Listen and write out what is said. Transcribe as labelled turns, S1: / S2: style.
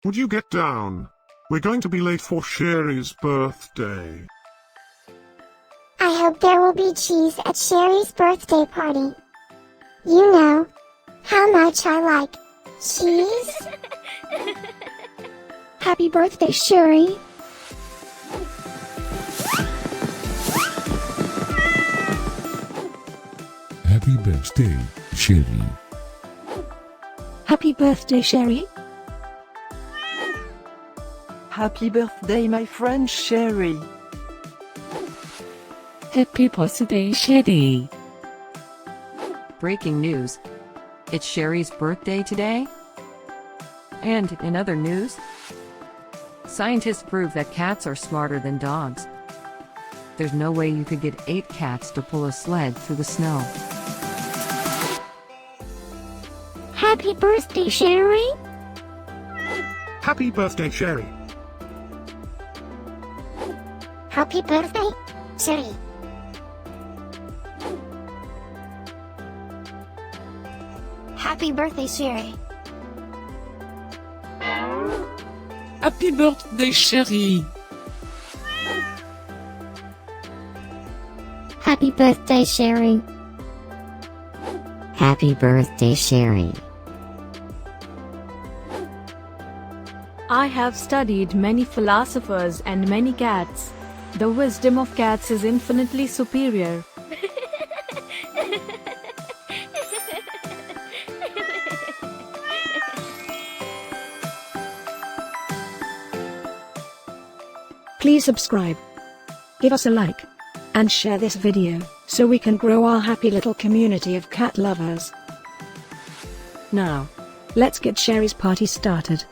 S1: Would you get down? We're going to be late for Sheri's birthday.
S2: I hope there will be cheese at Sheri's birthday party. You know how much I like cheese.
S3: Happy birthday, Sheri.
S4: Happy birthday, Sheri.
S3: Happy birthday, Sheri.
S5: Happy birthday, my friend Sheri.
S6: Happy birthday, Sheri.
S7: Breaking news. It's Sheri's birthday today? And in other news, scientists prove that cats are smarter than dogs. There's no way you could get 8 cats to pull a sled through the snow.
S3: Happy birthday, Sheri.
S1: Happy birthday, Sheri.
S2: Happy birthday, Sheri. Happy birthday, Sheri.
S6: Happy birthday, Sheri.
S8: Happy birthday, Sheri. Happy birthday, Sheri.
S9: I have studied many philosophers and many cats. The wisdom of cats is infinitely superior.
S3: Please subscribe, give us a like, and share this video, so we can grow our happy little community of cat lovers. Now, let's get Sheri's party started.